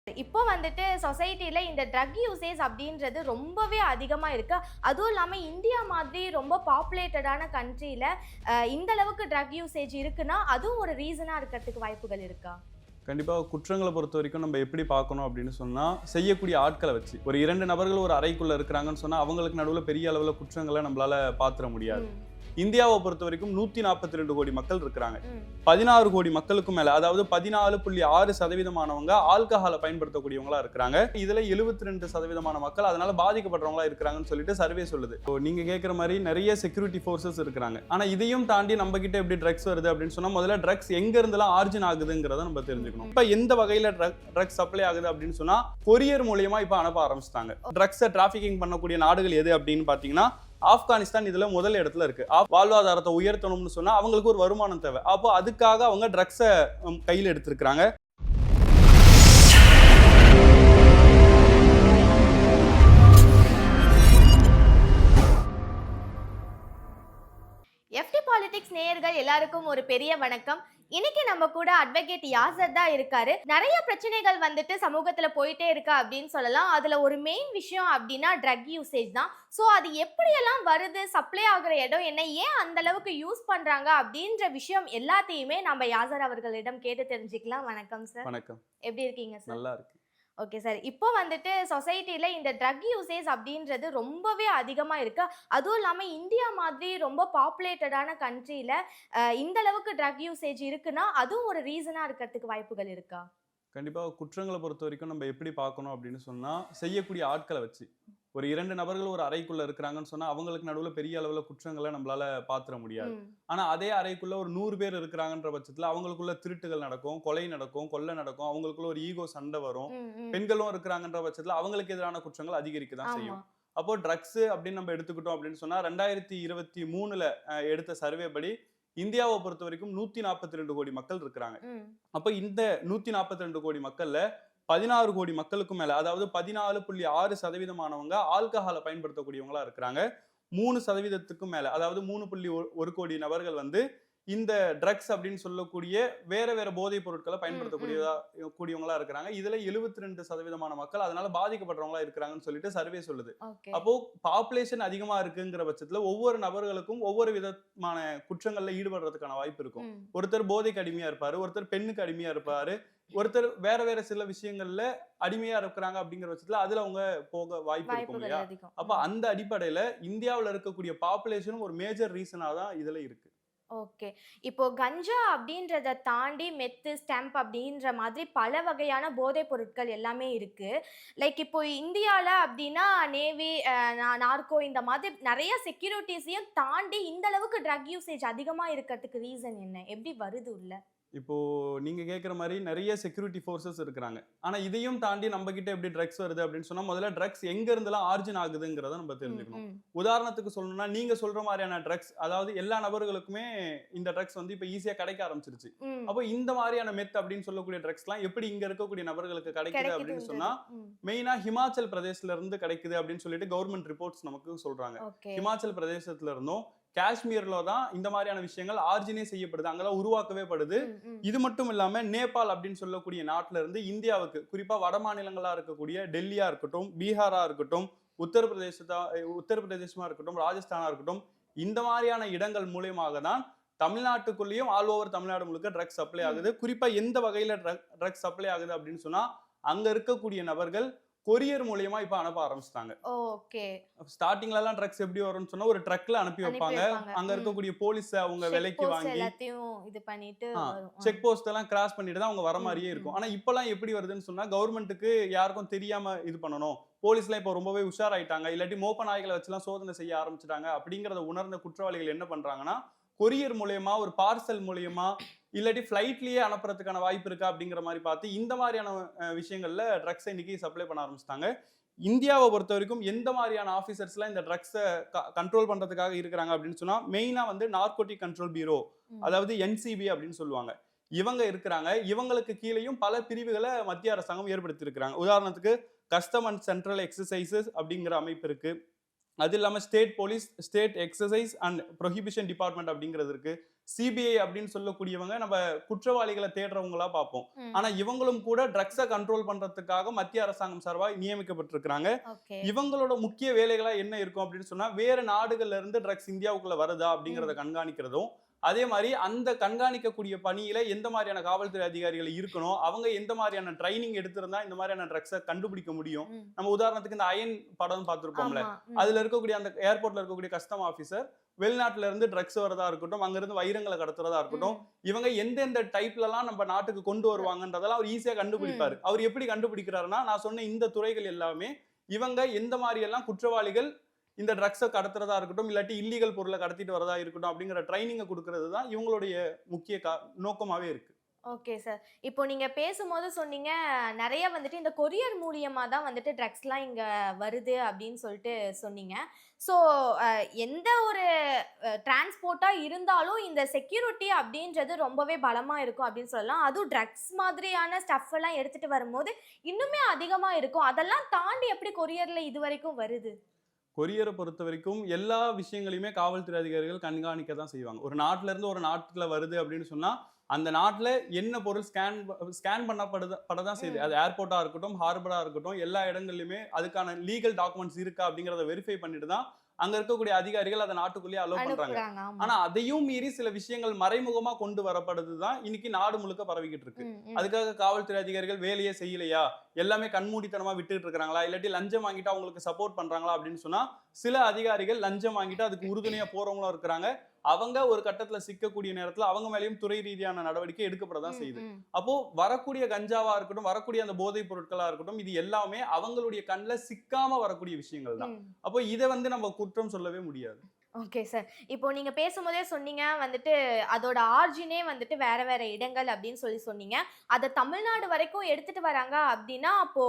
இப்போ வந்துட்டு சொசைட்டில இந்த ட்ரக் யூசேஜ் அப்படின்றது ரொம்பவே அதிகமா இருக்கு. அதுவும் இல்லாம இந்தியா மாதிரி ரொம்ப பாப்புலேட்டடான கண்ட்ரில இந்த அளவுக்கு ட்ரக் யூசேஜ் இருக்குன்னா, அதுவும் ஒரு ரீசனா இருக்கிறதுக்கு வாய்ப்புகள் இருக்கா? கண்டிப்பா குற்றங்கள பொறுத்தவரைக்கும் நம்ம எப்படி பார்க்கணும் அப்படின்னு சொன்னா, செய்யக்கூடிய ஆட்கள வச்சு. ஒரு 2 நபர்கள் ஒரு அறைக்குள்ள இருக்கிறாங்கன்னு சொன்னா, அவங்களுக்கு நடுவுல பெரிய அளவுல குற்றங்கள நம்மளால பார்த்துற முடியாது. ம். இந்தியாவ பொறுத்தவரைக்கும் 142 கோடி மக்கள் இருக்கிறாங்க. ம். 16 கோடி மக்களுக்கும் மேல, அதாவது 14.6% ஆல்கஹால பயன்படுத்தக்கூடியவங்களா இருக்கிறாங்க. இதுல 72% மக்கள் அதனால பாதிக்கப்படுறவங்களா இருக்கிறாங்கன்னு சொல்லிட்டு சர்வே சொல்லுது. இப்போ நீங்க கேட்கிற மாரி நெறைய செக்யூரிட்டி ஃபோர்ஸஸ் இருக்கிறாங்க. ஆனா இதையும் தாண்டி நம்ம கிட்ட எப்படி ட்ரக்ஸ் வருது அப்படின்னு சொன்னா, முதல்ல ட்ரக்ஸ் எங்க இருந்தெல்லாம் ஆரிஜின் ஆகுதுங்கிறத நம்ம தெரிஞ்சுக்கணும். இப்ப எந்த வகையில ட்ரக்ஸ் சப்ளை ஆகுது அப்படின்னு சொன்னா, கொரியர் மூலியமா இப்ப அனுப்ப ஆரம்பிச்சிட்டாங்க. ட்ரக்ஸை டிராபிகிங் பண்ணக்கூடிய நாடுகள் எது அப்படின்னு பாத்தீங்கன்னா, ஆப்கானிஸ்தான் இதுல முதல் இடத்துல இருக்கு. வாழ்வாதாரத்தை உயர்த்தணும்னு சொன்னா அவங்களுக்கு ஒரு வருமானம் தேவை. அப்போ அதுக்காக அவங்க ட்ரக்ஸை கையில் எடுத்திருக்கிறாங்க. எஃப்டி பாலிடிக்ஸ் நேயர்கள் எல்லாருக்கும் ஒரு பெரிய வணக்கம். இன்னைக்கு நம்ம கூட அட்வொகேட் யாசர் தான் இருக்காரு. நிறைய பிரச்சனைகள் வந்துட்டு சமூகத்துல போயிட்டே இருக்கு அப்படின்னு சொல்லலாம். அதுல ஒரு மெயின் விஷயம் அப்படின்னா ட்ரக் யூசேஜ் தான். ஸோ அது எப்படியெல்லாம் வருது, சப்ளை ஆகுற இடம் என்ன, ஏன் அந்த அளவுக்கு யூஸ் பண்றாங்க அப்படின்ற விஷயம் எல்லாத்தையுமே நம்ம யாசர் அவர்களிடம் கேட்டு தெரிஞ்சுக்கலாம். வணக்கம் சார். வணக்கம். எப்படி இருக்கீங்க சார்? நல்லா இருக்கு. Okay sir. இப்போ வந்துட்டு சொசைட்டில இந்த ட்ரக் யூசேஜ் அப்படின்றது ரொம்பவே அதிகமா இருக்கு. அதுவும் இல்லாம இந்தியா மாதிரி ரொம்ப பாப்புலேட்டடான கண்ட்ரில இந்த அளவுக்கு ட்ரக் யூசேஜ் இருக்குன்னா, அதுவும் ஒரு ரீசனா இருக்கிறதுக்கு வாய்ப்புகள் இருக்கா? கண்டிப்பா குற்றங்களை பொறுத்த வரைக்கும் நம்ம எப்படி பார்க்கணும் அப்படின்னு சொன்னா, செய்யக்கூடிய ஆட்களை வச்சு. ஒரு 2 நபர்கள் ஒரு அறைக்குள்ள இருக்கிறாங்கன்னு சொன்னா, அவங்களுக்கு நடுவுல பெரிய அளவுல குற்றங்கள நம்மளால பார்த்துற முடியாது. ம். ஆனா அதே அறைக்குள்ள ஒரு 100 பேர் இருக்கிறாங்கன்ற பட்சத்துல அவங்களுக்குள்ள திருட்டுகள் நடக்கும், கொலை நடக்கும், கொள்ளை நடக்கும், அவங்களுக்குள்ள ஒரு ஈகோ சண்டை வரும். ம். ம். பெண்களும் இருக்கிறாங்கன்ற பட்சத்துல அவங்களுக்கு எதிரான குற்றங்கள் அதிகரிக்க தான் ஆமா. செய்யும். அப்போ ட்ரக்ஸ் அப்படின்னு நம்ம எடுத்துக்கிட்டோம் அப்படின்னு சொன்னா 2023ல எடுத்த சர்வே படி இந்தியாவை பொறுத்த வரைக்கும் 142 கோடி மக்கள் இருக்கிறாங்க. ம். அப்ப இந்த 142 கோடி மக்கள்ல 16 கோடி மக்களுக்கும் மேல, அதாவது 14.6% ஆல்கஹாலை பயன்படுத்தக்கூடியவங்களா இருக்கிறாங்க. 3%க்கும் மேல, அதாவது 3.1 கோடி நபர்கள் வந்து இந்த ட்ரக்ஸ் அப்படின்னு சொல்லக்கூடிய வேற வேற போதைப் பொருட்களை கூடியவங்களா இருக்கிறாங்க. இதுல 72% மக்கள் அதனால பாதிக்கப்படுறவங்களா இருக்கிறாங்கன்னு சொல்லிட்டு சர்வே சொல்லுது. ஓகே. அப்போ பாப்புலேஷன் அதிகமா இருக்குங்கிற பட்சத்துல ஒவ்வொரு நபர்களுக்கும் ஒவ்வொரு விதமான குற்றங்கள்ல ஈடுபடுறதுக்கான வாய்ப்பு இருக்கும். ம். ஒருத்தர் போதைக்கு அடிமையா இருப்பாரு, ஒருத்தர் பெண்ணுக்கு அடிமையா இருப்பாரு, ஒருத்தர் வேற வேற சில விஷயங்கள்ல அடிமையா இருக்கிறாங்க அப்படிங்கிற பட்சத்துல அதுல அவங்க போக வாய்ப்பு இருக்கும் வாய்ப்புகள் இல்லையா? அதிகம். அப்ப அந்த அடிப்படையில இந்தியாவுல இருக்கக்கூடிய பாப்புலேஷனும் ஒரு மேஜர் ரீசனா தான் இதுல இருக்கு. ஓகே. இப்போ கஞ்சா அப்படின்றத தாண்டி மெத்து, ஸ்டெம்ப் அப்படின்ற மாதிரி பல வகையான போதைப் பொருட்கள் எல்லாமே இருக்கு. லைக் இப்போ இந்தியால அப்படின்னா நேவி, நார்கோ இந்த மாதிரி நெறைய செக்யூரிட்டீஸையும் தாண்டி இந்த அளவுக்கு ட்ரக் யூசேஜ் அதிகமா இருக்கிறதுக்கு ரீசன் என்ன? எப்படி வருது உள்ள? இப்போ நீங்க கேட்கிற மாதிரி நிறைய செக்யூரிட்டி ஃபோர்ஸஸ் இருக்கிறாங்க. ஆனா இதையும் தாண்டி நம்ம கிட்ட எப்படி ட்ரக்ஸ் வருது அப்படின்னு சொன்னா, முதல்ல ட்ரக்ஸ் எங்க இருந்தெல்லாம் ஆரிஜின் ஆகுதுங்கிறத நம்ம ம். தெரிஞ்சுக்கணும். ம். உதாரணத்துக்கு சொல்லணும்னா, நீங்க சொல்ற மாதிரியான ட்ரக்ஸ், அதாவது எல்லா நபர்களுக்குமே இந்த ட்ரக்ஸ் வந்து இப்ப ஈஸியா கிடைக்க ஆரம்பிச்சிருச்சு. ம். அப்போ இந்த மாதிரியான மெத் அப்படின்னு சொல்லக்கூடிய ட்ரக்ஸ்லாம் எப்படி இங்க இருக்கக்கூடிய நபர்களுக்கு கிடைக்குது அப்படின்னு சொன்னா, கிடைக்குதுன்றது. ம். மெயினா ஹிமாச்சல் பிரதேஷ்ல இருந்து கிடைக்குது அப்படின்னு சொல்லிட்டு கவர்மெண்ட் ரிப்போர்ட்ஸ் நமக்கு சொல்றாங்க. ஓகே. ஹிமாச்சல் பிரதேசத்துல இருந்தும் காஷ்மீர்ல தான் இந்த மாதிரியான விஷயங்கள் ஆரிஜினே செய்யப்படுது, அங்கதான் உருவாக்கவே படுது. ம். ம். இது மட்டும் இல்லாம நேபாள் அப்படின்னு சொல்லக்கூடிய நாட்டுல இருந்து இந்தியாவுக்கு, குறிப்பா வட மாநிலங்களா இருக்கக்கூடிய டெல்லியா இருக்கட்டும், பீகாரா இருக்கட்டும், உத்தரப்பிரதேசமா இருக்கட்டும், ராஜஸ்தானா இருக்கட்டும், இந்த மாதிரியான இடங்கள் மூலியமாக தான் தமிழ்நாட்டுக்குள்ளேயும் ஆல் ஓவர் தமிழ்நாடு முழுக்க ட்ரக்ஸ் சப்ளை ஆகுது. குறிப்பா எந்த வகையில ட்ரக்ஸ் சப்ளை ஆகுது அப்படின்னு சொன்னா, அங்க இருக்கக்கூடிய நபர்கள் கொரியர் மூலியமா இப்ப அனுப்ப ஆரம்பிச்சிட்டாங்க. ஓகே. ஸ்டார்டிங்ல எல்லாம் ட்ரக்ஸ் எப்படி வரும்னு சொன்னா, ஒரு ட்ரக்ல அனுப்பி அனுப்பி வைப்பாங்க. வைப்பாங்க. அங்க ம். இருக்கக்கூடிய போலீஸ் அவங்க செக் விலைக்கு போஸ்ட் வாங்கி எல்லாத்தையும் இது பண்ணிட்டு வரும். செக் போஸ்ட் எல்லாம் கிராஸ் பண்ணிட்டு தான் அவங்க வர ம். மாதிரியே ம். இருக்கும். ஆனா இப்பலாம் எப்படி வருதுன்னு சொன்னா, கவர்மெண்ட்டுக்கு யாருக்கும் தெரியாம இது பண்ணணும். போலீஸ்லாம் இப்ப ரொம்பவே உஷாராயிட்டாங்க. இல்லாட்டி மோப்ப நாய்கள வச்சுலாம் சோதனை செய்ய ஆரம்பிச்சுட்டாங்க. அப்படிங்கிறத உணர்ந்த குற்றவாளிகள் என்ன பண்றாங்கன்னா, கொரியர் மூலியமா, ஒரு பார்சல் மூலியமா, இல்லாட்டி ஃப்ளைட்லயே அனுப்புறதுக்கான வாய்ப்பு இருக்கா அப்படிங்கிற மாரி பார்த்து, இந்த மாதிரியான விஷயங்கள்ல ட்ரக்ஸ இன்னைக்கு சப்ளை பண்ண ஆரம்பிச்சுட்டாங்க. இந்தியாவை பொறுத்த வரைக்கும் எந்த மாதிரியான ஆபீசர்ஸ்லாம் இந்த ட்ரக்ஸை கண்ட்ரோல் பண்றதுக்காக இருக்கிறாங்க அப்படின்னு சொன்னா, மெயினா வந்து நார்கோட்டிக் கண்ட்ரோல் பியூரோ, ம். அதாவது என்சிபி அப்படின்னு சொல்லுவாங்க. இவங்க இருக்கிறாங்க. இவங்களுக்கு கீழேயும் பல பிரிவுகளை மத்திய அரசாங்கம் ஏற்படுத்தி இருக்கிறாங்க. உதாரணத்துக்கு கஸ்டம் அண்ட் சென்ட்ரல் எக்ஸசைசஸ் அப்படிங்கிற அமைப்பு இருக்கு. அது இல்லாம state police, state exercise and prohibition department அப்படிங்கிறது இருக்கு. சிபிஐ அப்படின்னு சொல்லக்கூடியவங்க நம்ம குற்றவாளிகளை தேடுறவங்களா பார்ப்போம். ம். ஆனா இவங்களும் கூட ட்ரக்ஸை கண்ட்ரோல் பண்றதுக்காக மத்திய அரசாங்கம் சார்பா நியமிக்கப்பட்டிருக்கிறாங்க. ஓகே. இவங்களோட முக்கிய வேலைகளா என்ன இருக்கும் அப்படின்னு சொன்னா, வேற நாடுகள்ல இருந்து ட்ரக்ஸ் இந்தியாவுக்குள்ள வருதா அப்படிங்கறத கண்காணிக்கிறதும், அதே மாதிரி அந்த கண்காணிக்கக்கூடிய பணியில எந்த மாதிரியான காவல்துறை அதிகாரிகள் இருக்கணும், அவங்க எந்த மாதிரியான ட்ரைனிங் எடுத்திருந்தா இந்த மாதிரியான ட்ரக்ஸை கண்டுபிடிக்க முடியும். ம். நம்ம உதாரணத்துக்கு இந்த அயன் படம் பார்த்திருப்போம்ல, ஆமா. ம். அதுல இருக்கக்கூடிய அந்த ஏர்போர்ட்ல இருக்கக்கூடிய கஸ்டம் ஆபீசர் வெளிநாட்டுல இருந்து ட்ரக்ஸ் வரதா இருக்கட்டும், அங்க இருந்து வைரங்களை கடத்துறதா இருக்கட்டும், ம். இவங்க எந்தெந்த டைப்ல எல்லாம் நம்ம நாட்டுக்கு கொண்டு வருவாங்கன்றதெல்லாம் அவர் ஈஸியா கண்டுபிடிப்பாரு. அவர் எப்படி கண்டுபிடிக்கிறாருன்னா, நான் சொன்ன இந்த துறைகள் எல்லாமே இவங்க எந்த மாதிரி எல்லாம் குற்றவாளிகள் இந்த ட்ரக்ஸை கடத்துறதா இருக்கட்டும், இல்லாட்டி இல்லீகல் பொருளை கடத்திட்டு வரதா இருக்கட்டும் அப்படிங்கிற ட்ரைனிங்கை கொடுக்கறது தான் இவங்களுடைய முக்கிய நோக்கமாவே இருக்கு. Okay sir. இப்போ நீங்க பேசும்போது சொன்னீங்க, நெறைய வந்துட்டு இந்த கொரியர் மூலியமா தான் வந்துட்டு ட்ரக்ஸ்லாம் இங்க வருது அப்படின்னு சொல்லிட்டு சொன்னீங்க. ஸோ எந்த ஒரு டிரான்ஸ்போர்ட்டா இருந்தாலும் இந்த செக்யூரிட்டி அப்படின்றது ரொம்பவே பலமா இருக்கும் அப்படின்னு சொல்லலாம். அதுவும் ட்ரக்ஸ் மாதிரியான ஸ்டஃப் எல்லாம் எடுத்துட்டு வரும்போது இன்னுமே அதிகமா இருக்கும். அதெல்லாம் தாண்டி எப்படி கொரியர்ல இதுவரைக்கும் வருது? கொரியரை பொறுத்த வரைக்கும் எல்லா விஷயங்களையுமே காவல்துறை அதிகாரிகள் கண்காணிக்க தான் செய்வாங்க. ஒரு நாட்டுல இருந்து ஒரு நாட்டுல வருது அப்படின்னு சொன்னா, அந்த நாட்டுல என்ன பொருள் ஸ்கேன் படதான் செய்யுது. அது ஏர்போர்ட்டா இருக்கட்டும், ஹார்பரா இருக்கட்டும், எல்லா இடங்கள்லயுமே அதுக்கான லீகல் டாக்குமெண்ட்ஸ் இருக்கா அப்படிங்கறத வெரிஃபை பண்ணிட்டு தான் அங்க இருக்கக்கூடிய அதிகாரிகள் அதை நாட்டுக்குள்ளேயே அலோவ் பண்றாங்க. அனுப்புறாங்க. ஆமா. ஆனா அதையும் மீறி சில விஷயங்கள் மறைமுகமா கொண்டு வரப்படுதுதான் இன்னைக்கு நாடு முழுக்க பரவிக்கிட்டு இருக்கு. ம், ம். அதுக்காக காவல்துறை அதிகாரிகள் வேலையே செய்யலையா, எல்லாமே கண்மூடித்தனமா விட்டுட்டு இருக்காங்களா, இல்லாட்டி லஞ்சம் வாங்கிட்டு அவங்களுக்கு சப்போர்ட் பண்றாங்களா அப்படின்னு சொன்னா, சில அதிகாரிகள் லஞ்சம் வாங்கிட்டு அதுக்கு உறுதுணையா போறவங்களும் இருக்கிறாங்க. அவங்க ஒரு கட்டத்துல சிக்கக்கூடிய நேரத்துல அவங்க மேலேயும் துறை ரீதியான நடவடிக்கை எடுக்கப்படதான் செய்யுது. ம், ம். அப்போ வரக்கூடிய கஞ்சாவா இருக்கட்டும், வரக்கூடிய அந்த போதைப் பொருட்களா இருக்கட்டும், இது எல்லாமே அவங்களுடைய கண்ணுல சிக்காம வரக்கூடிய விஷயங்கள் தான். ம். அப்போ இதை நம்ம குற்றம் சொல்லவே முடியாது. Okay sir. இப்போ நீங்க பேசும்போதே சொன்னீங்க வந்துட்டு, அதோட ஆரிஜினே வந்துட்டு வேற வேற இடங்கள் அப்படின்னு சொன்னீங்க. அத தமிழ்நாடு வரைக்கும் எடுத்துட்டு வராங்க அப்படின்னா, அப்போ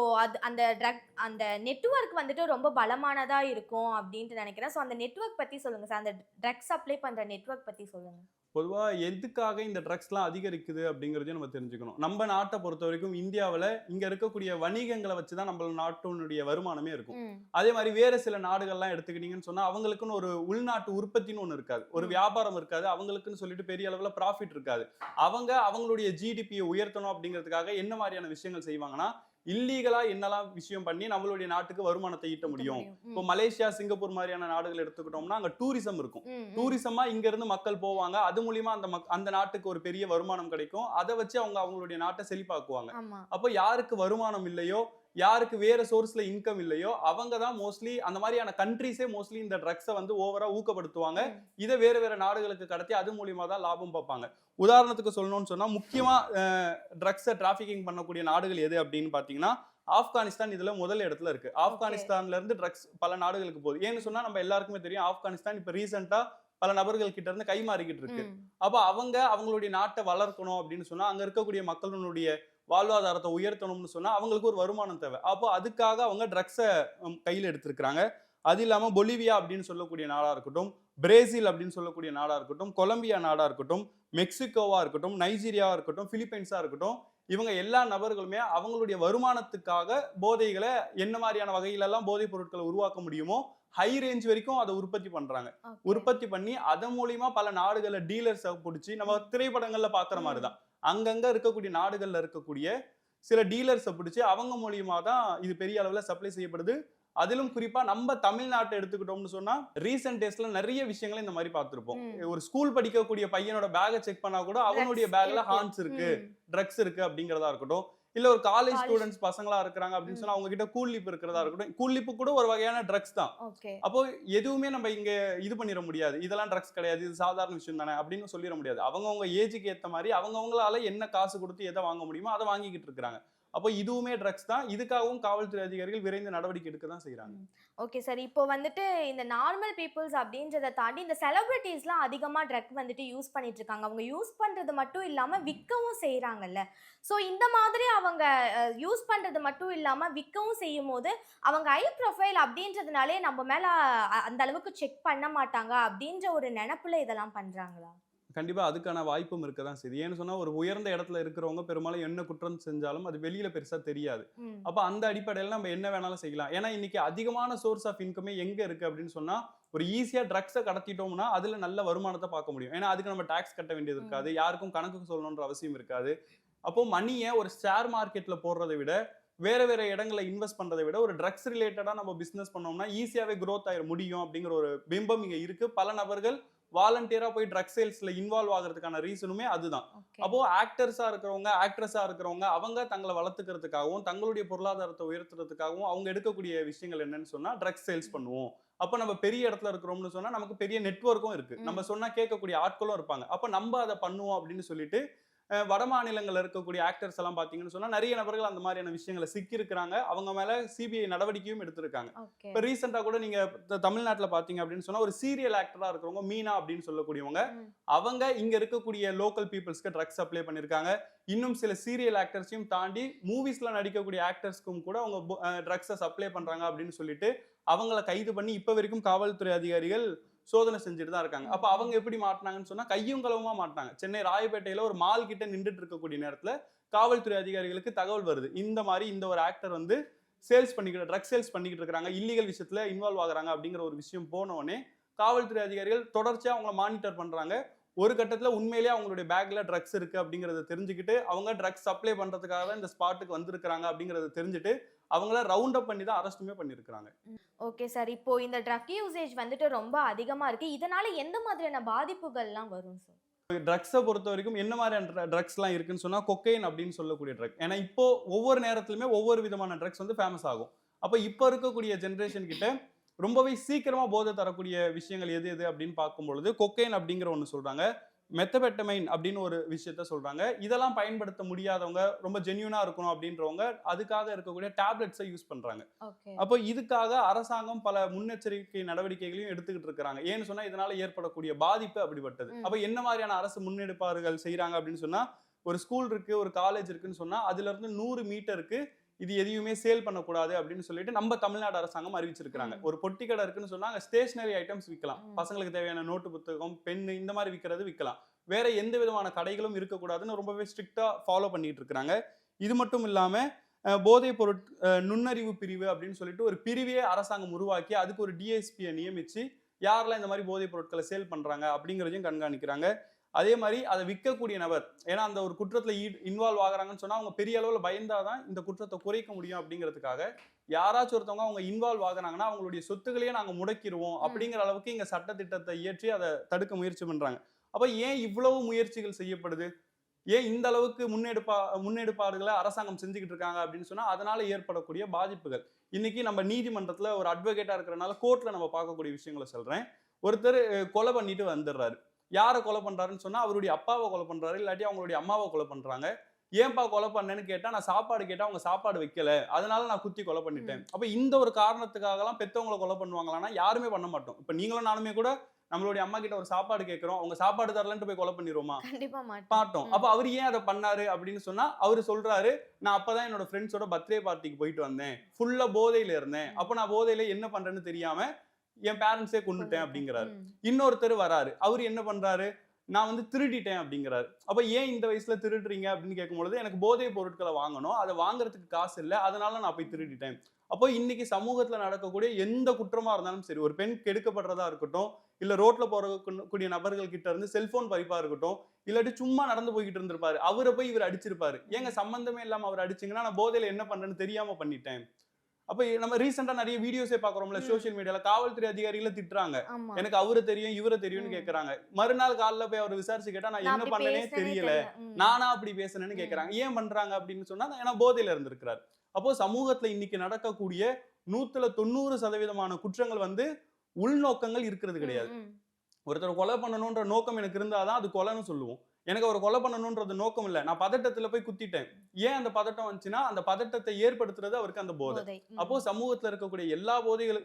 அந்த நெட்வொர்க் வந்துட்டு ரொம்ப பலமானதா இருக்கும் அப்படின்ட்டு நினைக்கிறேன். ஸோ அந்த நெட்வொர்க் பத்தி சொல்லுங்க சார். அந்த ட்ரக்ஸ் சப்ளை பண்ற நெட்வொர்க் பத்தி சொல்லுங்க. பொதுவா எதுக்காக இந்த ட்ரக்ஸ்லாம் அதிகரிக்குது அப்படிங்கிறதையும் நம்ம தெரிஞ்சுக்கணும். நம்ம நாட்டை பொறுத்த வரைக்கும் இந்தியாவுல இங்க இருக்கக்கூடிய வணிகங்களை வச்சுதான் நம்ம நாட்டினுடைய வருமானமே இருக்கும். ம். அதே மாதிரி வேற சில நாடுகள்லாம் எடுத்துக்கிட்டீங்கன்னு சொன்னா அவங்களுக்குன்னு ஒரு உள்நாட்டு உற்பத்தின்னு ஒண்ணு இருக்காது, ஒரு ம். வியாபாரம் இருக்காது, அவங்களுக்குன்னு சொல்லிட்டு பெரிய அளவுல ப்ராஃபிட் இருக்காது. அவங்க அவங்களுடைய ஜிடிபியை உயர்த்தணும் அப்படிங்கிறதுக்காக என்ன மாதிரியான விஷயங்கள் செய்வாங்கன்னா, இல்லீகலா என்னெல்லாம் விஷயம் பண்ணி நம்மளுடைய நாட்டுக்கு வருமானத்தை ஈட்ட முடியும். இப்போ மலேசியா, சிங்கப்பூர் மாதிரியான நாடுகள் எடுத்துக்கிட்டோம்னா அங்க டூரிசம் இருக்கும். ம், ம். டூரிசமா இங்க இருந்து மக்கள் போவாங்க, அது மூலியமா அந்த நாட்டுக்கு ஒரு பெரிய வருமானம் கிடைக்கும். அதை வச்சு அவங்க அவங்களுடைய நாட்டை செழிப்பாக்குவாங்க. ஆமா. அப்போ யாருக்கு வருமானம் இல்லையோ, யாருக்கு வேற சோர்ஸ்ல இன்கம் இல்லையோ, அவங்க தான் மோஸ்ட்லி அந்த மாதிரியான கண்ட்ரீஸே மோஸ்ட்லி இந்த ட்ரக்ஸை ஓவரா ஊக்கப்படுத்துவாங்க. ம். இதை வேற வேற நாடுகளுக்கு கடத்தி அது மூலியமா தான் லாபம் பார்ப்பாங்க. உதாரணத்துக்கு சொல்லணும்னு சொன்னா, முக்கியமா ட்ரக்ஸை டிராபிகிங் பண்ணக்கூடிய நாடுகள் எது அப்படின்னு பாத்தீங்கன்னா, ஆப்கானிஸ்தான் இதுல முதல் இடத்துல இருக்கு. ஆப்கானிஸ்தான்ல இருந்து ட்ரக்ஸ் பல நாடுகளுக்கு போகுது. ஏன்னு சொன்னா நம்ம எல்லாருக்குமே தெரியும், ஆப்கானிஸ்தான் இப்ப ரீசெண்டா பல நபர்கள் கிட்ட இருந்து கைமாறிக்கிட்டு இருக்கு. ம். அப்ப அவங்களுடைய நாட்டை வளர்க்கணும் அப்படின்னு சொன்னா, அங்க இருக்கக்கூடிய மக்களுடைய வாழ்வாதாரத்தை உயர்த்தணும்னு சொன்னா அவங்களுக்கு ஒரு வருமானம் தேவை. அப்போ அதுக்காக அவங்க ட்ரக்ஸை கையில் எடுத்திருக்கிறாங்க. அது இல்லாம பொலிவியா அப்படின்னு சொல்லக்கூடிய நாடா இருக்கட்டும், பிரேசில் அப்படின்னு சொல்லக்கூடிய நாடா இருக்கட்டும், கொலம்பியா நாடா இருக்கட்டும், மெக்சிகோவா இருக்கட்டும், நைஜீரியாவா இருக்கட்டும், பிலிப்பைன்ஸா இருக்கட்டும், இவங்க எல்லா நபர்களுமே அவங்களுடைய வருமானத்துக்காக போதைகளை என்ன மாதிரியான வகையிலெல்லாம் போதைப் பொருட்களை உருவாக்க முடியுமோ ஹை ரேஞ்ச் வரைக்கும் அதை உற்பத்தி பண்றாங்க. உற்பத்தி பண்ணி அதன் மூலியமா பல நாடுகள்ல டீலர்ஸ் பிடிச்சி, நம்ம திரைப்படங்கள்ல பாக்குற மாதிரிதான் அங்கங்க இருக்கக்கூடிய நாடுகள்ல இருக்கக்கூடிய சில டீலர்ஸை பிடிச்சி அவங்க மூலியமா தான் இது பெரிய அளவுல சப்ளை செய்யப்படுது. அதிலும் குறிப்பா நம்ம தமிழ்நாட்டை எடுத்துக்கிட்டோம்னு சொன்னா, ரீசெண்ட் டேஸ்ல நிறைய விஷயங்களை இந்த மாதிரி பார்த்திருப்போம். ஒரு ஸ்கூல் படிக்கக்கூடிய பையனோட பேக்கை செக் பண்ணா கூட அவனுடைய பேக்ல ஹான்ஸ் இருக்கு, ட்ரக்ஸ் இருக்கு அப்படிங்கிறதா இருக்கட்டும், இல்ல ஒரு காலேஜ் ஸ்டூடெண்ட்ஸ் பசங்களா இருக்காங்க அப்படின்னு சொன்னா அவங்க கிட்ட கூல்லிப் இருக்கிறதா இருக்கட்டும். கூல்லிப்பு கூட ஒரு வகையான ட்ரக்ஸ் தான். அப்போ எதுவுமே நம்ம இங்க இது பண்ணிட முடியாது, இதெல்லாம் ட்ரக்ஸ் கிடையாது, இது சாதாரண விஷயம் தானே அப்படின்னு சொல்லிட முடியாது. அவங்கவுங்க ஏஜுக்கு ஏற்ற மாதிரி அவங்கவுங்களால என்ன காசு கொடுத்து எதை வாங்க முடியுமோ அதை வாங்கிக்கிட்டு இருக்காங்க. அப்போ இதுவுமே ட்ரக்ஸ் தான். இதுக்காகவும் காவல்துறை அதிகாரிகள் விரைந்து நடவடிக்கை எடுக்க தான் செய்யறாங்க. Okay sir. இப்போ வந்துட்டு இந்த நார்மல் பீப்புள்ஸ் அப்படின்றத தாண்டி இந்த செலிபிரிட்டிஸ்லாம் அதிகமா ட்ரக் வந்துட்டு யூஸ் பண்ணிட்டு இருக்காங்க. அவங்க யூஸ் பண்றது மட்டும் இல்லாம விற்கவும் செய்யறாங்கல்ல. ஸோ இந்த மாதிரி அவங்க யூஸ் பண்றது மட்டும் இல்லாம விற்கவும் செய்யும் போது அவங்க ஹை ப்ரொஃபைல் அப்படின்றதுனாலே நம்ம மேல அந்த அளவுக்கு செக் பண்ண மாட்டாங்க அப்படின்ற ஒரு நினைப்புல இதெல்லாம் பண்றாங்களா? கண்டிப்பா அதுக்கான வாய்ப்பும் இருக்க தான் செய்யுது. ஏன்னு சொன்னா, ஒரு உயர்ந்த இடத்துல இருக்கிறவங்க பெரும்பாலும் என்ன குற்றம் செஞ்சாலும் அது வெளியில பெருசா தெரியாது. ம். அப்ப அந்த அடிப்படையில நம்ம என்ன வேணாலும் செய்யலாம். ஏன்னா இன்னைக்கு அதிகமான சோர்ஸ் ஆஃப் இன்கமே எங்க இருக்கு அப்படின்னு சொன்னா, ஒரு ஈஸியா ட்ரக்ஸ கடத்திட்டோம்னா, அதுல நல்ல வருமானத்த பார்க்க முடியும். ஏன்னா அதுக்கு நம்ம டாக்ஸ் கட்ட வேண்டியது இருக்காது. ம். யாருக்கும் கணக்கு சொல்லணும்ன்ற அவசியம் இருக்காது. அப்போ மணிய ஒரு ஷேர் மார்க்கெட்ல போடுறத விட, வேற வேற இடங்கள்ல இன்வெஸ்ட் பண்றத விட, ஒரு ட்ரக்ஸ் ரிலேட்டடா நம்ம பிசினஸ் பண்ணோம்னா, ஈஸியாவே குரோத் ஆயிர முடியும் அப்படிங்கிற ஒரு பிம்பம் இங்க இருக்கு. பல நபர்கள் வாலண்டியரா போய் ட்ரக் சேல்ஸ்ல இன்வால்வ் ஆகுறதுக்கான ரீசனுமே அதுதான். ஓகே. அப்போ ஆக்டர்ஸா இருக்கிறவங்க, ஆக்ட்ரஸா இருக்கிறவங்க, அவங்க தங்கள வளர்த்துக்கிறதுக்காகவும், தங்களுடைய பொருளாதாரத்த உயர்த்துறதுக்காகவும், அவங்க எடுக்கக்கூடிய விஷயங்கள் என்னன்னு சொன்னா, ட்ரக்ஸ் சேல்ஸ் பண்ணுவோம். அப்ப நம்ம பெரிய இடத்துல இருக்கிறோம்னு சொன்னா, நமக்கு பெரிய நெட்வொர்க்கும் இருக்கு. நம்ம ம். சொன்னா கேட்கக்கூடிய ஆட்களும் இருப்பாங்க. அப்ப நம்ப அத பண்ணுவோம் அப்படின்னு சொல்லிட்டு, வட மாநிலங்கள்ல இருக்கக்கூடிய ஆக்டர்ஸ் எல்லாம் பார்த்தீங்கன்னு சொன்னா, நெறைய நபர்கள் அந்த மாரியான விஷயங்கள்ல சிக்கியிருக்கிறாங்க. அவங்க மேல சிபிஐ நடவடிக்கையும் எடுத்திருக்காங்க. ஓகே. இப்ப ரீசென்ட்டா கூட நீங்க தமிழ்நாட்டுல பார்த்தீங்க அப்படின்னு சொன்னா, ஒரு சீரியல் ஆக்டரா இருக்கிறவங்க மீனா அப்படின்னு சொல்லக்கூடியவங்க, ம். அவங்க இங்க இருக்கக்கூடிய லோக்கல் பீப்பிள்ஸ்க்கு ட்ரக்ஸ் சப்ளை பண்ணியிருக்காங்க. இன்னும் சில சீரியல் ஆக்டர்ஸையும் தாண்டி மூவிஸ்ல நடிக்கக்கூடிய ஆக்டர்ஸ்க்கும் கூட அவங்க ட்ரக்ஸ சப்ளை பண்றாங்க அப்படின்னு சொல்லிட்டு, அவங்கள கைது பண்ணி இப்ப வரைக்கும் காவல்துறை அதிகாரிகள் சோதனை செஞ்சுட்டு தான் இருக்காங்க. அப்ப அவங்க ம். எப்படி மாட்டுனாங்கன்னு சொன்னா, கையும் களவுமா மாட்டுனாங்க. சென்னை ராயப்பேட்டையில ஒரு மால் கிட்ட நின்னுட்டு இருக்கக்கூடிய நேரத்துல, காவல்துறை அதிகாரிகளுக்கு தகவல் வருது. இந்த மாரி இந்த ஒரு ஆக்டர் வந்து ட்ரக் சேல்ஸ் பண்ணிக்கிட்டு இருக்காங்க. இல்லீகல் விஷயத்துல இன்வால்வ் ஆகுறாங்க அப்படிங்கிற ஒரு விஷயம் போன உடனே, காவல்துறை அதிகாரிகள் தொடர்ச்சியா அவங்கள மானிட்டர் பண்றாங்க. ஒரு கட்டத்துல உண்மையிலேயே அவங்களுடைய பேக்ல ட்ரக்ஸ் இருக்கு அப்படிங்கிறத தெரிஞ்சுக்கிட்டு, அவங்க ட்ரக்ஸ் சப்ளை பண்றதுக்காக தான் இந்த ஸ்பாட்டுக்கு வந்திருக்காங்க அப்படிங்கிறத தெரிஞ்சுட்டு, அவங்கள ரவுண்ட் அப் பண்ணி தான் அரெஸ்ட்டுமே பண்ணியிருக்காங்க. Okay sir. இப்போ இந்த ட்ரக் யூசேஜ் வந்துட்டு ரொம்ப அதிகமா இருக்கு. இதனால எந்த மாதிரியான பாதிப்புகள்லாம் வரும் சார்? ட்ரக்ஸ பொறுத்தவரைக்கும் என்ன மாதிரியான ட்ரக்ஸ்லாம் இருக்குன்னு சொன்னா, கொக்கைன் அப்படின்னு சொல்லக்கூடிய ட்ரக். ஏன்னா இப்போ ஒவ்வொரு நேரத்திலுமே ஒவ்வொரு விதமான ட்ரக்ஸ் வந்து ஃபேமஸ் ஆகும். அப்ப இப்ப இருக்கக்கூடிய ஜெனரேஷன் கிட்ட ரொம்பவே சீக்கிரமா போதை தரக்கூடிய விஷயங்கள் எது எது அப்படின்னு பார்க்கும்பொழுது, கொக்கைன் அப்படிங்கிற ஒண்ணு சொல்றாங்க. மெத்தபெட்டமைன் அப்படின்னு ஒரு விஷயத்த சொல்றாங்க. இதெல்லாம் பயன்படுத்த முடியாதவங்க, ரொம்ப ஜென்யூனா இருக்கணும் அப்படின்றவங்க, அதுக்காக இருக்கக்கூடிய டேப்லெட்ஸ யூஸ் பண்றாங்க. ஓகே. அப்போ இதுக்காக அரசாங்கம் பல முன்னெச்சரிக்கை நடவடிக்கைகளையும் எடுத்துக்கிட்டு இருக்காங்க. ஏன்னு சொன்னா, இதனால ஏற்படக்கூடிய பாதிப்பு அப்படிப்பட்டது. ம். அப்ப என்ன மாதிரியான அரசு முன்னெடுப்பார்கள் செய்றாங்க அப்படின்னு சொன்னா, ஒரு ஸ்கூல் இருக்கு, ஒரு காலேஜ் இருக்குன்னு சொன்னா, அதுல இருந்து 100 மீட்டருக்கு இது எதையுமே சேல் பண்ணக்கூடாது அப்படின்னு சொல்லிட்டு நம்ம தமிழ்நாடு அரசாங்கம் அறிவிச்சிருக்காங்க. ம். ஒரு பொட்டி கடை இருக்குன்னு சொன்னா, அங்க ஸ்டேஷனரி ஐட்டம்ஸ் விக்கலாம். ம். பசங்களுக்கு தேவையான நோட்டு புத்தகம், பென்னு இந்த மாதிரி விக்கிறது விக்கலாம். வேற எந்த விதமான கடைகளும் இருக்கக்கூடாதுன்னு ரொம்பவே ஸ்ட்ரிக்ட்டா ஃபாலோ பண்ணிட்டு இருக்காங்க. இது மட்டும் இல்லாம போதைப் நுண்ணறிவு பிரிவு அப்படின்னு சொல்லிட்டு ஒரு பிரிவையே அரசாங்கம் உருவாக்கி, அதுக்கு ஒரு டிஎஸ்பியை நியமிச்சு, யாரெல்லாம் இந்த மாதிரி போதைப் பொருட்களை சேல் பண்றாங்க அப்படிங்கிறதையும் கண்காணிக்கிறாங்க. அதே மாதிரி அதை விற்கக்கூடிய நபர், ஏன்னா அந்த ஒரு குற்றத்துல இன்வால்வ் ஆகுறாங்கன்னு சொன்னா அவங்க பெரிய அளவுல பயந்தாதான் இந்த குற்றத்தை குறைக்க முடியும் அப்படிங்கிறதுக்காக, யாராச்சும் ஒருத்தவங்க அவங்க இன்வால்வ் ஆகுறாங்கன்னா அவங்களுடைய சொத்துக்களையே நாங்க முடக்கிடுவோம் ம். அப்படிங்கிற அளவுக்கு இங்க சட்டத்திட்டத்தை இயற்றி அதை தடுக்க முயற்சி பண்றாங்க. அப்ப ஏன் இவ்வளவு முயற்சிகள் செய்யப்படுது? ஏன் இந்த அளவுக்கு முன்னெடுப்பாடுகளை அரசாங்கம் செஞ்சுக்கிட்டு இருக்காங்க அப்படின்னு சொன்னா, அதனால ஏற்படக்கூடிய பாதிப்புகள். இன்னைக்கு நம்ம நீதிமன்றத்துல ஒரு அட்வொகேட்டா இருக்கிறனால கோர்ட்ல நம்ம பார்க்கக்கூடிய விஷயங்களை சொல்றேன். ஒருத்தர் கொலை பண்ணிட்டு வந்துடுறாரு. யார கொலை பண்றாருன்னு சொன்னா, அவருடைய அப்பாவ கொலை பண்றாரு. இல்லாட்டி அவங்களுடைய அம்மாவ கொலை பண்றாங்க. ஏன்பா கொலை பண்ணேன்னு கேட்டா, நான் சாப்பாடு கேட்டா அவங்க சாப்பாடு வைக்கல. அதனால நான் குத்தி கொலை பண்ணிட்டேன். ம். அப்ப இந்த ஒரு காரணத்துக்காகலாம் பெத்தவங்கள கொலை பண்ணுவாங்களான்னா, யாருமே பண்ண மாட்டோம். இப்ப நீங்களும் நானுமே கூட நம்மளுடைய அம்மா கிட்ட ஒரு சாப்பாடு கேட்கிறோம். அவங்க சாப்பாடு தரலன்ட்டு போய் கொலை பண்ணிருவோமா? கண்டிப்பா மாட்டோம். மாட்டோம். ம். அப்ப அவரு ஏன் அத பண்ணாரு அப்படின்னு சொன்னா, அவரு சொல்றாரு, "நான் அப்பதான் என்னோட ஃபிரெண்ட்ஸோட பர்த்டே பார்ட்டிக்கு போயிட்டு வந்தேன். ஃபுல்லா போதையில இருந்தேன். ம். அப்ப நான் போதையில என்ன பண்றேன்னு தெரியாம, என் பேரண்ட்ஸே கொன்னுட்டேன்" அப்படிங்கிறாரு. ம். இன்னொருத்தர் வராரு. அவரு என்ன பண்றாரு, "நான் வந்து திருடிட்டேன்" அப்படிங்கிறாரு. அப்ப ஏன் இந்த வயசுல திருடுறீங்க அப்படின்னு கேட்கும்பொழுது, "எனக்கு போதை பொருட்கள வாங்கணும். அத வாங்குறதுக்கு காசு இல்ல. அதனால நான் போய் திருடிட்டேன்." அப்போ இன்னைக்கு சமூகத்துல நடக்கக்கூடிய எந்த குற்றமா இருந்தாலும் சரி, ஒரு பெண் கெடுக்கப்படுறதா இருக்கட்டும், இல்ல ரோட்ல கூடிய நபர்கள் கிட்ட இருந்து செல்போன் பறிப்பா இருக்கட்டும், இல்லாட்டி சும்மா நடந்து போய்கிட்டு இருந்திருப்பாரு. அவர போய் இவர் அடிச்சிருப்பாரு. ஏங்க சம்பந்தமே இல்லாம அவர அடிச்சீங்கன்னா, நான் போதையில என்ன பண்றேன்னு தெரியாம பண்ணிட்டேன். அப்ப நம்ம ரீசென்ட்டா நெறைய வீடியோஸே பார்க்குறோம்ல ம். சோசியல் மீடியால காவல்துறை அதிகாரிகள திட்டுறாங்க. ஆமா. எனக்கு அவர தெரியும், இவர தெரியும்னு ம். கேட்கறாங்க. மறுநாள் காலைல போய் அவர விசாரிச்சு கேட்டா, நான் நான் என்ன அப்படி பண்ணேனே பேசினேனே தெரியல. தெரியல. ம். நானா அப்படி பேசினேன்னு ம். கேட்கறாங்க. ஏன் பண்றாங்க அப்படின்னு சொன்னா, ஏன்னா போதையில இருந்திருக்கிறார். அப்போ சமூகத்துல இன்னைக்கு நடக்கக்கூடிய 190% குற்றங்கள் வந்து உள்நோக்கங்கள் இருக்கிறது கிடையாது. ம். ம். ஒருத்தர கொலை பண்ணணுன்ற நோக்கம் எனக்கு இருந்தா தான் அது கொலைன்னு சொல்லுவோம். எனக்கு அவர கொலை பண்ணணுன்றது நோக்கம் இல்ல. நான் பதட்டத்துல போய் குத்திட்டேன். ஏன் அந்த பதட்டம் வந்துச்சுன்னா, அந்த பதட்டத்தை ஏற்படுத்துறது அவருக்கு அந்த போதை. போதை. அப்போ ம். சமூகத்துல இருக்கக்கூடிய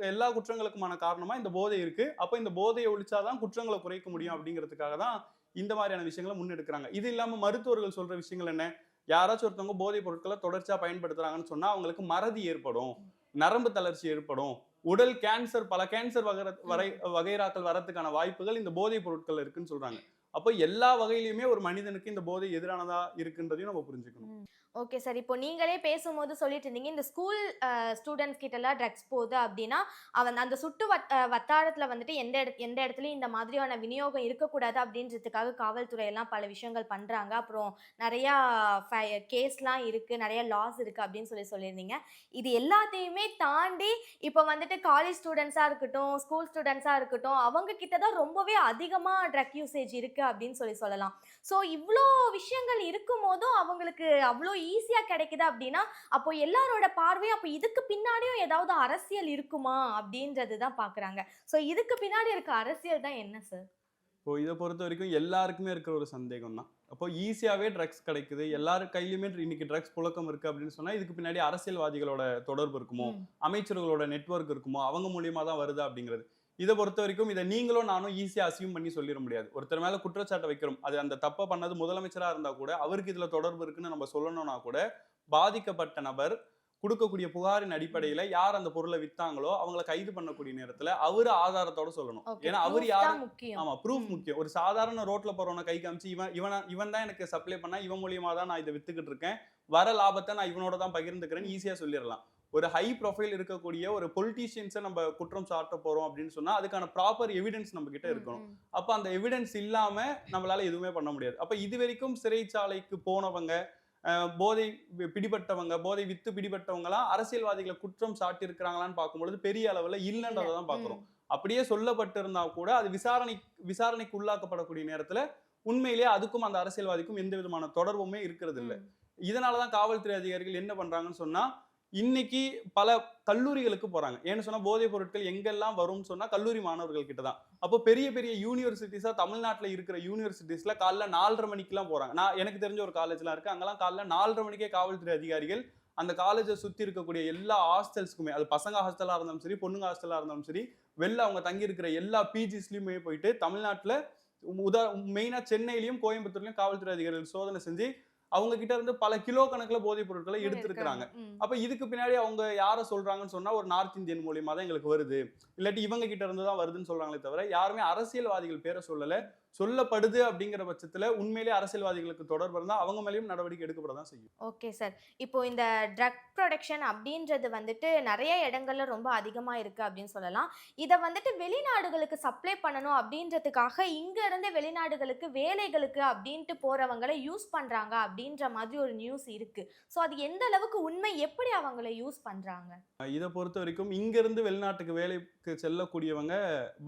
எல்லா குற்றங்களுக்குமான காரணமா இந்த போதை இருக்கு. அப்ப இந்த போதைய ஒழிச்சாதான் குற்றங்கள குறைக்க முடியும் அப்படிங்கிறதுக்காக தான் இந்த மாதிரியான விஷயங்கள முன்னெடுக்கிறாங்க. இது இல்லாம மருத்துவர்கள் சொல்ற விஷயங்கள் என்ன? யாராச்சும் ஒருத்தவங்க போதைப் பொருட்கள தொடர்ச்சியா பயன்படுத்துறாங்கன்னு சொன்னா, அவங்களுக்கு மறதி ஏற்படும். நரம்பு தளர்ச்சி ஏற்படும். உடல் கேன்சர் பல கேன்சர் ம். வகைராக்கள் வரதுக்கான வாய்ப்புகள் இந்த போதைப் பொருட்கள்ல இருக்குன்னு சொல்றாங்க. அப்போ எல்லா வகையிலுமே ஒரு மனிதனுக்கு இந்த போதை எதிரானதா இருக்குன்றதையும் நம்ம புரிஞ்சுக்கணும். Okay sir. இப்போ நீங்களே பேசும்போது சொல்லிட்டு இருந்தீங்க, இந்த ஸ்கூல் ஸ்டூடண்ட்ஸ் கிட்டலாம் ட்ரக்ஸ் போகுது அப்டின்னா, அந்த சுட்டு வட்டாரத்துல வந்துட்டு எந்த இடத்துலயும் இந்த மாதிரியான விநியோகம் இருக்கக்கூடாது அப்டின்றதுக்காக காவல்துறை எல்லாம் பல விஷயங்கள் பண்றாங்க. அப்புறம் நெறையா கேஸ்லாம் இருக்கு, நெறைய லாஸ் இருக்கு அப்டின்னு சொல்லியிருந்தீங்க. இது எல்லாத்தையுமே தாண்டி இப்போ வந்துட்டு காலேஜ் ஸ்டூடண்ட்ஸா இருக்கட்டும், ஸ்கூல் ஸ்டூடண்ட்ஸா இருக்கட்டும், அவங்க கிட்ட தான் ரொம்பவே அதிகமா ட்ரக் யூசேஜ் இருக்கு அப்டின்னு சொல்லலாம். ஸோ இவ்ளோ விஷயங்கள் இருக்கும்போதும் அவங்களுக்கு அவ்ளோ ஈஸியா கிடைக்குது அப்டின்னா, அப்போ எல்லாரோட பார்வையும் அப்ப இதுக்கு பின்னாடியும் ஏதாவது அரசியல் இருக்குமா? அப்டின்றது தான் பார்க்குறாங்க. ஸோ இதுக்கு பின்னாடி இருக்க அரசியல் தான் என்ன சார்? இப்போ இத பொறுத்தவரைக்கும் எல்லாருக்குமே இருக்கிற ஒரு சந்தேகம் தான். அப்போ ஈஸியாவே ட்ரக்ஸ் கிடைக்குது. எல்லார் கையிலயுமே இன்னைக்கு ட்ரக்ஸ் புழக்கம் இருக்கு அப்படின்னு சொன்னா, இதுக்கு பின்னாடி அரசியல்வாதிகளோட தொடர்பு இருக்குமோ? ம். அமைச்சர்களோட நெட்வொர்க் இருக்குமோ? அவங்க மூலியமா தான் வருதா அப்படிங்கிறது. இத பொறுத்தவரைக்கும் இத நீங்களும் நானும் ஈஸியா அஸ்யூம் பண்ணி சொல்லிற முடியாது. ஒருத்தர் மேல குற்றச்சாட்ட வைக்கிறோம். அது அந்த தப்ப பண்ணது முதலமைச்சரா இருந்தா கூட, அவருக்கு இதுல தொடர்பு இருக்குன்னு நம்ம சொல்லணும்னா கூட, பாதிக்கப்பட்ட நபர் குடுக்கக்கூடிய புகாரின் அடிப்படையில யார் அந்த பொருள வித்தாங்களோ, அவங்கள கைது பண்ணக்கூடிய நேரத்துல அவரு ஆதாரத்தோட சொல்லணும். ஓகே. ஏன்னா அவரு ப்ரூஃப் யாரு தான் முக்கியம். ஆமா. ப்ரூஃப் ம். முக்கியம். ஒரு சாதாரண ரோட்ல போறவன கை காமிச்சு, இவன் தான் எனக்கு சப்ளை பண்ணான். இவன் மூலியமா தான் நான் இத வித்துக்கிட்டு இருக்கேன். வர லாபத்த நான் இவனோட தான் பகிர்ந்துக்கிறேன்னு ஈஸியா சொல்லிறலாம். ஒரு ஹை ப்ரொஃபைல் இருக்கக்கூடிய ஒரு பொலிட்டீஷியன்ஸ நம்ம குற்றம் சாட்ட போறோம் அப்படின்னு சொன்னா, அதுக்கான ப்ராப்பர் எவிடன்ஸ் நம்ம கிட்ட ம், இருக்கணும். ம். அப்ப அந்த எவிடன்ஸ் இல்லாம நம்மளால எதுவுமே பண்ண முடியாது. அப்ப இதுவரைக்கும் சிறைச்சாலைக்கு போனவங்க, போதை பிடிபட்டவங்க, போதை வித்து பிடிபட்டவங்கலாம் அரசியல்வாதிகள குற்றம் சாட்டியிருக்கிறாங்களான்னு பார்க்கும்பொழுது பெரிய அளவுல இல்ல. இல்லன்றத தான் ம். பார்க்கிறோம். அப்படியே சொல்லப்பட்டிருந்தா கூட அது விசாரணைக்கு உள்ளாக்கப்படக்கூடிய நேரத்துல உண்மையிலேயே அதுக்கும் அந்த அரசியல்வாதிக்கும் எந்த விதமான தொடர்புமே இருக்கிறது இல்ல. ம். இதனால தான் காவல்துறை அதிகாரிகள் என்ன பண்றாங்கன்னு சொன்னா, இன்னைக்கு பல கல்லூரிகளுக்கு போறாங்க. ஏன்னு சொன்னா போதைப் பொருட்கள் எங்கெல்லாம் வரும்னு சொன்னா கல்லூரி மாணவர்கள் கிட்ட தான். அப்போ பெரிய பெரிய யூனிவர்சிட்டீஸா தமிழ்நாட்டுல இருக்கிற யூனிவர்சிட்டீஸ்ல காலைல 4:30 மணிக்கெல்லாம் போறாங்க. எனக்கு தெரிஞ்ச ஒரு காலேஜ்லாம் இருக்கு. அங்கலாம் காலைல 4:30 மணிக்கே காவல்துறை அதிகாரிகள் அந்த காலேஜ சுத்தி இருக்கக்கூடிய எல்லா ஹாஸ்டல்ஸ்க்குமே, அது பசங்க ஹாஸ்டலா இருந்தாலும் சரி, பொண்ணுங்க ஹாஸ்டலா இருந்தாலும் சரி, வெளில அவங்க தங்கி இருக்கிற எல்லா பிஜிஸ்லயுமே போயிட்டு தமிழ்நாட்டுல மெயினா சென்னையிலயும், கோயம்புத்தூர்லயும் காவல்துறை அதிகாரிகள் சோதனை செஞ்சு அவங்க கிட்ட இருந்து பல கிலோ கணக்குல போதைப் பொருட்களை இருக்காங்க. எடுத்திருக்கிறாங்க. ம். அப்ப இதுக்கு பின்னாடி அவங்க யார சொல்றாங்கன்னு சொன்னா, ஒரு நார்த் இந்தியன் மூலியமா தான் எங்களுக்கு வருது. இல்லாட்டி இவங்க கிட்ட இருந்து தான் வருதுன்னு சொல்றாங்களே தவிர, யாருமே அரசியல்வாதிகள் பேர சொல்லல. சொல்லப்படுது அப்படிங்கிற பட்சத்துல உண்மையிலேயே அரசியல்வாதிகளுக்கு தொடர்பு இருந்தா அவங்க மேலயும் நடவடிக்கை எடுக்கப்பட தான் செய்யும். Okay sir. இப்போ இந்த ட்ரக் புரொடக்ஷன் அப்படின்றது வந்துட்டு நெறைய இடங்கள்ல ரொம்ப அதிகமா இருக்கு அப்படின்னு சொல்லலாம். இத வந்துட்டு வெளிநாடுகளுக்கு சப்ளை பண்ணணும் அப்படின்றதுக்காக, இங்க இருந்து வெளிநாடுகளுக்கு வேலைகளுக்கு அப்படின்ட்டு போறவங்கள யூஸ் பண்றாங்க அப்படின்ற மாதிரி ஒரு நியூஸ் இருக்கு. ஸோ அது எந்த அளவுக்கு உண்மை? எப்படி அவங்கள யூஸ் பண்றாங்க? இத பொறுத்தவரைக்கும் இங்க இருந்து வெளிநாட்டுக்கு வேலைக்கு செல்லக்கூடியவங்க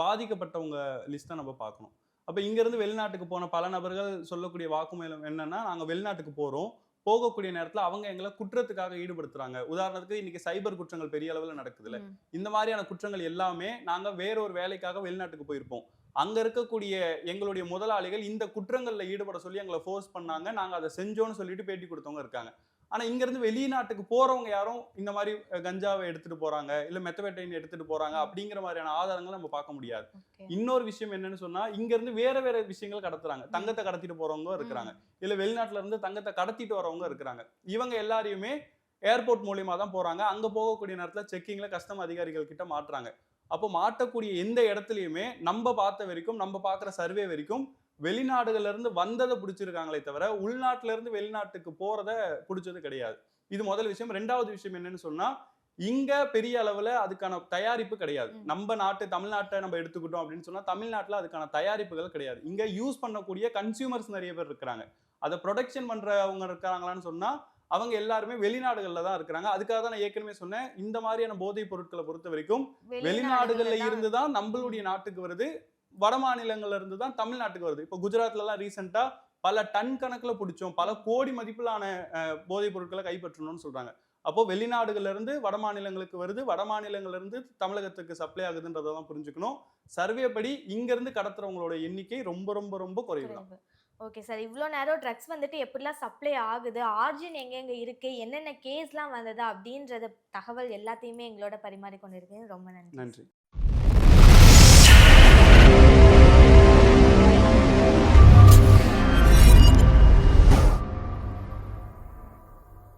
பாதிக்கப்பட்டவங்க லிஸ்ட்ட நம்ம பார்க்கணும். அப்ப இங்க இருந்து வெளிநாட்டுக்கு போன பல நபர்கள் சொல்லக்கூடிய வாக்குமூலம் என்னன்னா, நாங்க வெளிநாட்டுக்கு போறோம். போகக்கூடிய நேரத்துல அவங்க எங்கள குற்றத்துக்காக ஈடுபடுத்துறாங்க. உதாரணத்துக்கு இன்னைக்கு சைபர் குற்றங்கள் பெரிய அளவுல நடக்குதுல்ல. ம். இந்த மாதிரியான குற்றங்கள் எல்லாமே நாங்க வேற ஒரு வேலைக்காக வெளிநாட்டுக்கு போயிருப்போம். அங்க இருக்கக்கூடிய எங்களுடைய முதலாளிகள் இந்த குற்றங்கள்ல ஈடுபட சொல்லி எங்கள ஃபோர்ஸ் பண்ணாங்க. நாங்க அத செஞ்சோம்னு சொல்லிட்டு பேட்டி குடுத்தவங்க இருக்காங்க. ஆனா இங்க இருந்து வெளிநாட்டுக்கு போறவங்க யாரும் இந்த மாரி கஞ்சாவ எடுத்துட்டு போறாங்க, இல்ல மெத்தபெட்டைன் எடுத்துட்டு போறாங்க ம். அப்படிங்கிற மாதிரியான ஆதாரங்கள நம்ம பார்க்க முடியாது. ஓகே. இன்னொரு விஷயம் என்னன்னு சொன்னா, இங்க இருந்து வேற வேற விஷயங்கள் கடத்துறாங்க. ம். தங்கத்த கடத்திட்டு போறவங்க இருக்கிறாங்க. ம். இல்ல வெளிநாட்டுல இருந்து தங்கத்த கடத்திட்டு வரவங்க இருக்கிறாங்க. இவங்க எல்லாரையுமே ஏர்போர்ட் மூலியமா தான் போறாங்க. அங்க போகக்கூடிய நேரத்துல செக்கிங்ல கஸ்டம் அதிகாரிகள் கிட்ட மாட்றாங்க. அப்போ மாட்டக்கூடிய எந்த இடத்துலயுமே நம்ப பார்த்த வரைக்கும், நம்ப பார்க்குற சர்வே வரைக்கும் வெளிநாடுகள்ல இருந்து வந்தத புடிச்சிருக்காங்களே தவிர, உள்நாட்டுல இருந்து வெளிநாட்டுக்கு போறத புடிச்சது கிடையாது. இது முதல் விஷயம். 2வது விஷயம் என்னன்னு சொன்னா, இங்க பெரிய அளவுல அதுக்கான தயாரிப்பு கிடையாது. ம். நம்ப நாட்டு தமிழ்நாட்ட நம்ம எடுத்துக்கிட்டோம் அப்படின்னு சொன்னா, தமிழ்நாட்டுல அதுக்கான தயாரிப்புகள் கிடையாது. இங்க யூஸ் பண்ணக்கூடிய கன்சியூமர்ஸ் நெறைய பேர் இருக்கிறாங்க. அத புரொடக்ஷன் பண்றவங்க இருக்காங்களான்னு சொன்னா, அவங்க எல்லாருமே வெளிநாடுகள்ல தான் இருக்கிறாங்க. அதுக்காக தான் நான் ஏற்கனவே சொன்னேன். இந்த மாதிரியான போதைப் பொருட்கள பொறுத்தவரைக்கும் வெளிநாடுகள்ல தான். இருந்து தான் நம்மளுடைய நாட்டுக்கு வருது. வட மாநிலங்கள்ல இருந்து தான் தமிழ்நாட்டுக்கு வருது. இப்போ குஜராத்லலாம் ரீசென்ட்டா பல டன் கணக்குல புடிச்சோம். பல கோடி மதிப்பிலான போதைப் பொருட்கள கைப்பற்றணும்னு சொல்றாங்க. அப்போ வெளிநாடுகள்ல இருந்து வட மாநிலங்களுக்கு வருது. வட மாநிலங்கள்ல இருந்து தமிழகத்துக்கு சப்ளை ஆகுதுன்றத தான் புரிஞ்சுக்கணும். சர்வே படி இங்க இருந்து கடத்துறவங்களோட எண்ணிக்கை ரொம்ப ரொம்ப ரொம்ப குறைவு தான். குறைவு. Okay sir. இவ்ளோ நேரம் ட்ரக்ஸ் வந்துட்டு எப்படிலாம் சப்ளை ஆகுது, ஆரிஜின் எங்கெங்க இருக்கு, என்னென்ன கேஸ்லாம் வந்தது அப்படின்றத தகவல் எல்லாத்தையுமே எங்களோட பரிமாறிக் கொண்டிருக்கீங்க. ரொம்ப நன்றி. நன்றி.